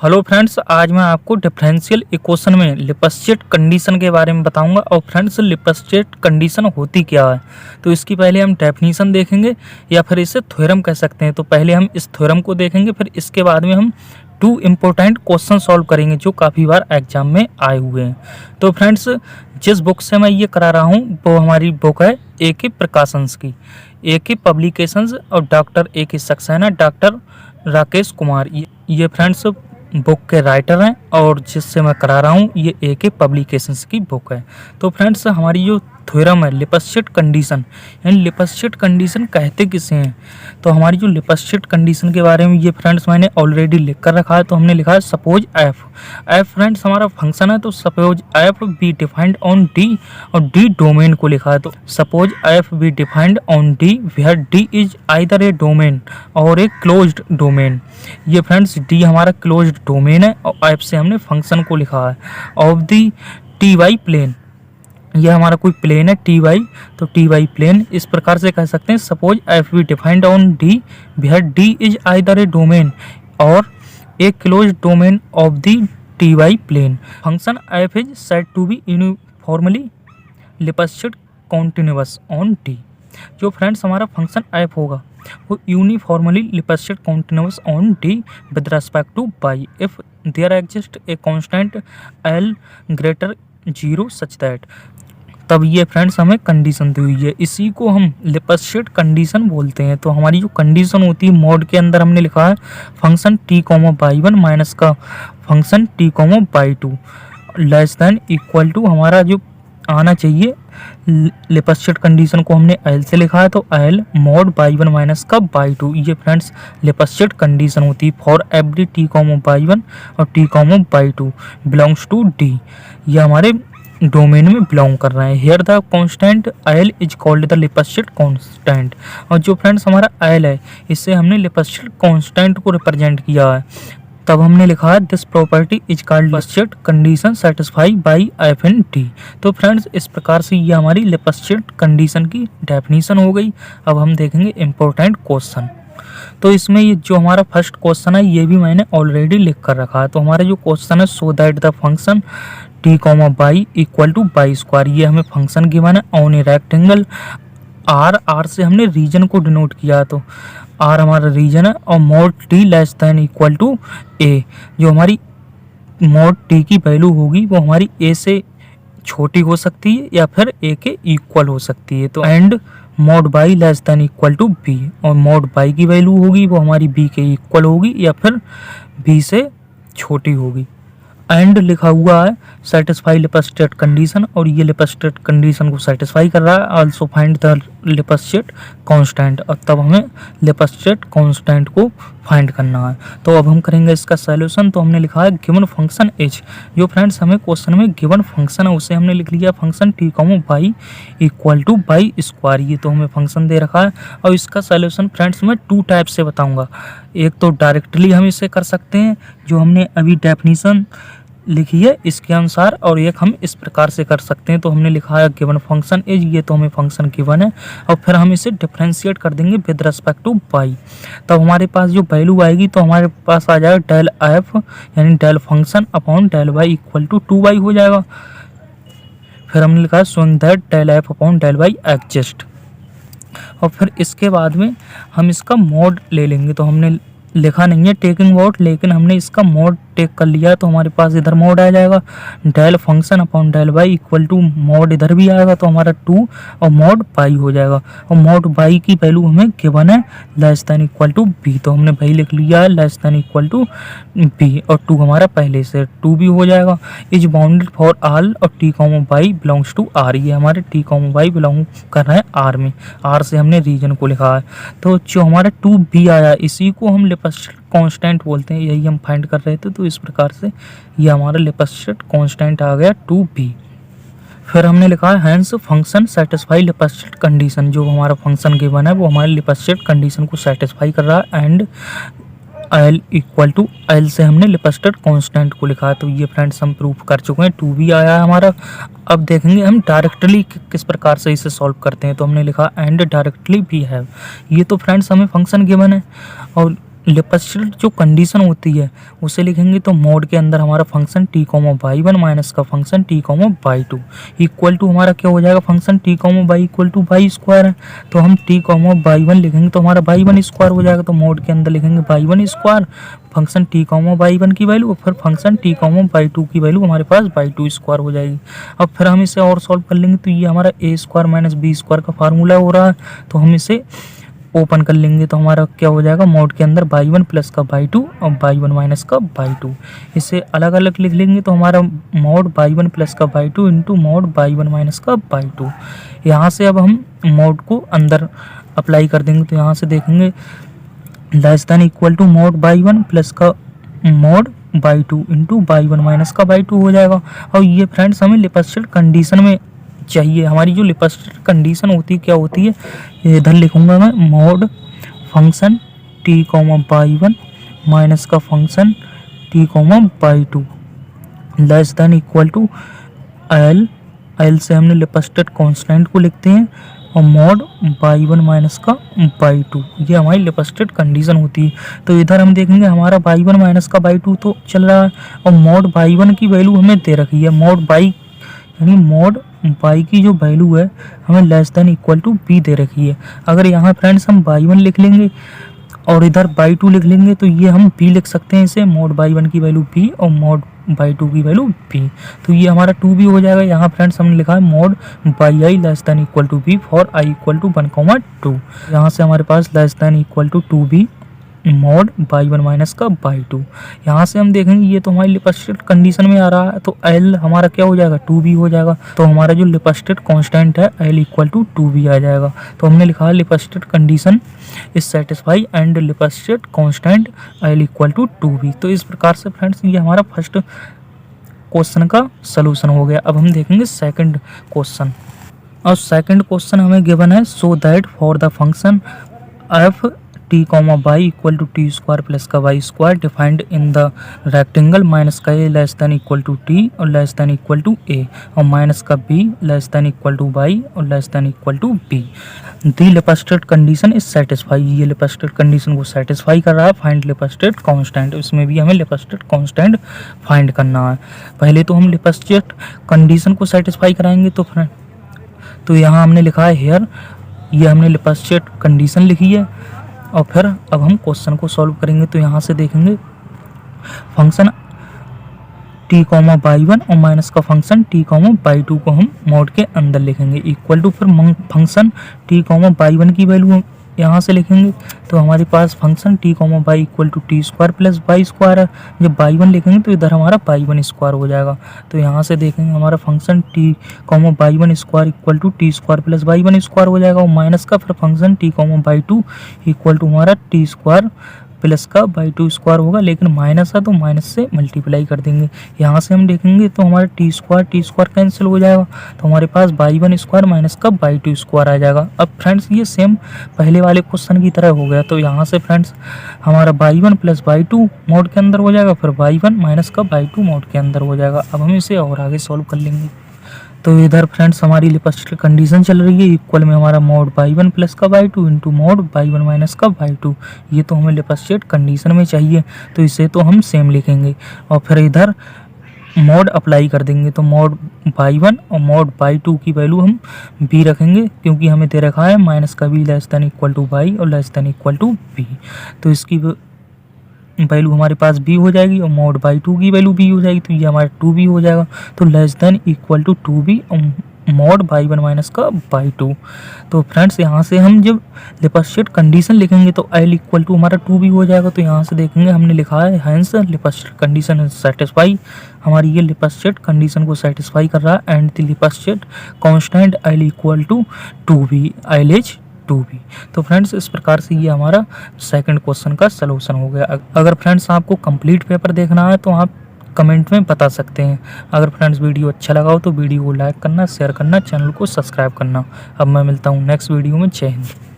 Hello friends, आज मैं आपको डिफरेंशियल इक्वेशन में लिपस्चेट कंडीशन के बारे में बताऊंगा। और फ्रेंड्स, लिपस्चेट कंडीशन होती क्या है, तो इसकी पहले हम डेफिनीशन देखेंगे या फिर इसे थ्योरम कह सकते हैं। तो पहले हम इस थ्योरम को देखेंगे, फिर इसके बाद में हम 2 इम्पोर्टेंट क्वेश्चन सॉल्व करेंगे जो काफ़ी बार एग्जाम में आए हुए हैं। तो फ्रेंड्स, जिस बुक से मैं ये करा रहा हूँ वो हमारी बुक है ए.के. प्रकाशंस की, ए.के. पब्लिकेशंस, और doctor A K. Saxena, doctor Rakesh Kumar, ये फ्रेंड्स बुक के राइटर हैं। और जिससे मैं करा रहा हूँ ये ए.के. पब्लिकेशंस की बुक है। तो फ्रेंड्स, हमारी जो थ्योरम है लिपस्चेट कंडीशन, यानी लिपस्चेट कंडीशन कहते किसे हैं, तो हमारी जो लिपस्चेट कंडीशन के बारे में ये फ्रेंड्स मैंने ऑलरेडी लिख कर रखा है। तो हमने लिखा है सपोज एफ फ्रेंड्स हमारा फंक्शन है, तो suppose F be defined on D, और डी डोमेन को लिखा है। तो suppose F be defined on D where D is either a domain और ए क्लोज्ड डोमेन। ये फ्रेंड्स डी हमारा क्लोज्ड डोमेन है, और एफ से हमने फंक्शन को लिखा है of the T Y plane. यह हमारा कोई प्लेन है टी वाई, तो टी वाई प्लेन इस प्रकार से कह सकते हैं suppose F be defined on D where D is either a domain और a closed domain of the T Y plane. Function F is said to be uniformly Lipschitz continuous on D. जो friends हमारा function F होगा वो uniformly Lipschitz continuous on D with respect to Y if there exist a constant L greater 0 such that. तब ये friends हमें condition दी हुई है, इसी को हम लिपस्चेट कंडीशन बोलते हैं। तो हमारी जो कंडीशन होती है मोड के अंदर हमने लिखा है function T comma by one minus का function T comma by two less than equal to, हमारा जो आना चाहिए लिपस्चेट कंडीशन को हमने एल से लिखा है, तो L mod Y one minus का बाई टू। ये फ्रेंड्स लिपस्चेट कंडीशन होती है for every T comma by one और T comma by two belongs to D. ये हमारे डोमेन में बिलोंग कर रहे हैं। Here the constant L is called the Lipschitz constant. और जो फ्रेंड्स हमारा एल है इससे हमने लिपस्चेट कांस्टेंट को रिप्रेजेंट किया है। तब हमने लिखा है this property is called Lipschitz condition satisfy by F and D. तो फ्रेंड्स, इस प्रकार से ये हमारी लिपस्चेट कंडीशन की डेफिनीशन हो गई। अब हम देखेंगे इम्पोर्टेंट क्वेश्चन। तो इसमें ये जो हमारा फर्स्ट क्वेश्चन है ये भी मैंने ऑलरेडी लिख कर रखा है। तो हमारा जो क्वेश्चन है so that the function T comma Y equal to Y square, ये हमें फंक्शन गिवन है ऑन ए रेक्टेंगल आर से हमने रीजन को डिनोट किया। तो आर हमारा रीजन है, और mod T less than equal to A. जो हमारी मोड टी की वैल्यू होगी वो हमारी ए से छोटी हो सकती है या फिर ए के इक्वल हो सकती है। तो and mod by less than equal to B, और मोड बाई की वैल्यू होगी वो हमारी बी के इक्वल होगी या फिर बी से छोटी होगी। एंड लिखा हुआ है सेटिस्फाई लिपस्चेट कंडीशन, और ये लिपस्चेट कंडीशन को सेटिस्फाई कर रहा है। Also find the Lipschitz constant, और तब हमें लिपस्चेट कांस्टेंट को फाइंड करना है। तो अब हम करेंगे इसका सॉल्यूशन। तो हमने लिखा है गिवन फंक्शन एच। जो फ्रेंड्स हमें क्वेश्चन में गिवन फंक्शन है उसे हमने लिख लिया function T comma Y equal to Y square. ये तो हमें फंक्शन दे रखा है, और इसका सॉल्यूशन फ्रेंड्स मैं 2 टाइप से बताऊंगा। एक तो डायरेक्टली हम इसे कर सकते हैं जो हमने अभी डेफिनीशन लिखी है इसके अनुसार, और एक हम इस प्रकार से कर सकते हैं। तो हमने लिखा है गिवन फंक्शन एज, ये तो हमें फंक्शन गिवन है, और फिर हम इसे डिफरेंशिएट कर देंगे विद रेस्पेक्ट टू वाई। तब हमारे पास जो वैल्यू आएगी तो हमारे पास आ जाएगा डेल एफ यानी del function upon del Y equal to 2y हो जाएगा। फिर हमने लिखा है showing that del F upon del Y exist, और फिर इसके बाद में हम इसका मोड ले लेंगे। तो हमने लिखा नहीं है टेकिंग मोड, लेकिन हमने इसका मोड टेक कर लिया, तो हमारे पास इधर मोड आ जाएगा del function upon del Y equal to mod इधर भी आएगा, तो हमारा 2 और मोड पाई हो जाएगा। और मोड वाई की वैल्यू हमें गिवन है less than equal to B, तो हमने भाई लिख लिया है less than equal to B, और 2 हमारा पहले से 2 भी हो जाएगा। इज बाउंडेड फॉर आल, और T comma Y belongs to R. ये हमारे टी कॉमा वाई बिलोंग कर रहे हैं आर में, आर से हमने रीजन को लिखा है। तो जो हमारा 2 बी आया इसी को हम लिपस्चेट कांस्टेंट बोलते हैं, यही हम फाइंड कर रहे थे। तो इस प्रकार से ये हमारा लिपस्चेट कांस्टेंट आ गया 2b। फिर हमने लिखा है हैंस फंक्शन सेटिस्फाई लिपस्चेट कंडीशन। जो हमारा फंक्शन गिवन है वो हमारे लिपस्चेट कंडीशन को सेटिस्फाई कर रहा है। And L equal to L से हमने लिपस्चेट कांस्टेंट को लिखा है। तो ये फ्रेंड्स हम प्रूफ कर चुके हैं, 2b आया है हमारा। अब देखेंगे हम डायरेक्टली किस प्रकार से इसे सॉल्व करते हैं। तो हमने लिखा एंड डायरेक्टली भी है। ये तो फ्रेंड्स हमें फंक्शन गिवन है, और लिपस्टेट जो कंडीशन होती है उसे लिखेंगे तो मोड के अंदर हमारा function T comma by one minus का function T comma by two equal to हमारा क्या हो जाएगा, function T comma Y equal to Y square है, तो हम टी कॉमा बाई वन लिखेंगे तो हमारा बाई वन स्क्वायर हो जाएगा। तो मोड के अंदर लिखेंगे by one square function T comma by one की वैल्यू और फिर function T comma by two की वैल्यू हमारे पास बाई टू स्क्वायर हो जाएगी। अब फिर हम इसे और सॉल्व कर लेंगे तो ये हमारा ए स्क्वायर माइनस बी स्क्वायर का फार्मूला हो रहा है, तो हम इसे ओपन कर लेंगे तो हमारा क्या हो जाएगा, मोड के अंदर बाई वन प्लस का बाई टू और बाई वन माइनस का बाई टू। इसे अलग अलग लिख लेंगे तो हमारा मोड बाई वन प्लस का by two into mode by one minus का बाई टू। यहाँ से अब हम मोड को अंदर अप्लाई कर देंगे तो यहाँ से देखेंगे less than equal to mod by one plus का mod Y two into Y one minus का बाई टू हो जाएगा। और ये फ्रेंड्स हमें लिपस्टेट कंडीशन में चाहिए। हमारी जो लिपस्टेट कंडीशन होती है क्या होती है, इधर लिखूंगा मैं mod function T comma by one minus का function T comma by two less than equal to L, L से हमने लिपस्टेट कांस्टेंट को लिखते हैं और मोड बाई वन माइनस का बाई टू, ये हमारी लिपस्टेट कंडीशन होती है। तो इधर हम देखेंगे हमारा बाई वन माइनस का बाई टू तो चल रहा है और मोड बाई वन की वैल्यू हमें दे रखी है, मोड बाई यानी मोड बाई की जो वैल्यू है हमें less than equal to B दे रखी है। अगर यहाँ फ्रेंड्स हम बाई वन लिख लेंगे और इधर बाई टू लिख लेंगे तो ये हम बी लिख सकते हैं, इसे मोड बाई वन की वैल्यू बी और मोड बाई टू की वैल्यू बी, तो ये हमारा टू बी हो जाएगा। यहाँ फ्रेंड्स हमने लिखा है mod Y I less than equal to B for I equal to one comma two. यहाँ से हमारे पास less than equal to two B mod by one minus का बाई टू। यहाँ से हम देखेंगे ये तो हमारी लिपस्टेट कंडीशन में आ रहा है तो एल हमारा क्या हो जाएगा, टू बी हो जाएगा। तो हमारा जो लिपस्टेट कांस्टेंट है L equal to two B आ जाएगा। तो हमने लिखा है Lipschitz condition is satisfy and Lipschitz constant L equal to two B. तो इस प्रकार से फ्रेंड्स ये हमारा फर्स्ट क्वेश्चन का सलूशन हो गया। अब हम देखेंगे सेकंड क्वेश्चन, और सेकंड क्वेश्चन हमें गिवन है so that for the function F T comma Y equal to T square plus का Y square defined in the rectangle minus का A less than equal to T और less than equal to A और minus का B less than equal to Y और less than equal to B the Lipschitz condition is satisfy. ये Lipschitz condition को satisfy कर रहा है। Find लिपस्टेट constant, इसमें भी हमें लिपस्टेट कांस्टेंट फाइंड करना है। पहले तो हम लिपस्टेट कंडीशन को सेटिस्फाई कराएंगे तो यहाँ हमने लिखा है हेयर, ये हमने लिपस्टेट कंडीशन लिखी है और फिर अब हम क्वेश्चन को सॉल्व करेंगे तो यहाँ से देखेंगे function T comma by one और माइनस का function T comma by two को हम मोड के अंदर लिखेंगे इक्वल टू फिर function T comma by one की वैल्यू यहाँ से लिखेंगे तो हमारे पास function T comma Y equal to T square plus Y square है। जब बाई वन लिखेंगे तो इधर हमारा बाई वन स्क्वायर हो जाएगा। तो यहाँ से देखेंगे हमारा function T comma by one square equal to T square plus by one square हो जाएगा और माइनस का फिर function T comma by two equal to हमारा टी स्क्वायर प्लस का बाई टू स्क्वायर होगा, लेकिन माइनस है तो माइनस से मल्टीप्लाई कर देंगे। यहाँ से हम देखेंगे तो हमारा टी स्क्वायर कैंसिल हो जाएगा तो हमारे पास बाई वन स्क्वायर माइनस का बाई टू स्क्वायर आ जाएगा। अब फ्रेंड्स ये सेम पहले वाले क्वेश्चन की तरह हो गया। तो यहाँ से फ्रेंड्स हमारा Y one plus by two mode के अंदर हो जाएगा, फिर बाई वन माइनस का बाई टू मोड के अंदर हो जाएगा। अब हम इसे और आगे सॉल्व कर लेंगे। तो इधर फ्रेंड्स हमारी लिपस्टेट कंडीशन चल रही है इक्वल में हमारा मोड बाई वन प्लस का by two into mode by one minus का बाई टू, ये तो हमें लिपस्टेट कंडीशन में चाहिए तो इसे तो हम सेम लिखेंगे और फिर इधर मोड अप्लाई कर देंगे। तो मोड बाई वन और मोड बाई टू की वैल्यू हम बी रखेंगे क्योंकि हमें दे रखा है माइनस का B less than equal to Y और less than equal to B, तो इसकी वैल्यू हमारे पास बी हो जाएगी और मोड बाई टू की वैल्यू बी हो जाएगी तो ये हमारा टू बी हो जाएगा। तो less than equal to two B और मोड बाई वन माइनस का बाई टू। तो फ्रेंड्स यहाँ से हम जब लिपस्टेट कंडीशन लिखेंगे तो एल इक्वल टू हमारा टू बी हो जाएगा। तो यहाँ से देखेंगे हमने लिखा है हैंस लिपस्टेट कंडीशन सेटिस्फाई, हमारी ये लिपस्टेट कंडीशन को सेटिस्फाई कर रहा है and the Lipschitz constant L equal to two B, L is two B. तो फ्रेंड्स इस प्रकार से ये हमारा सेकंड क्वेश्चन का सलूशन हो गया। अगर फ्रेंड्स आपको कंप्लीट पेपर देखना है तो आप कमेंट में बता सकते हैं। अगर फ्रेंड्स वीडियो अच्छा लगा हो तो वीडियो को लाइक करना, शेयर करना, चैनल को सब्सक्राइब करना। अब मैं मिलता हूँ नेक्स्ट वीडियो में। जय हिंद।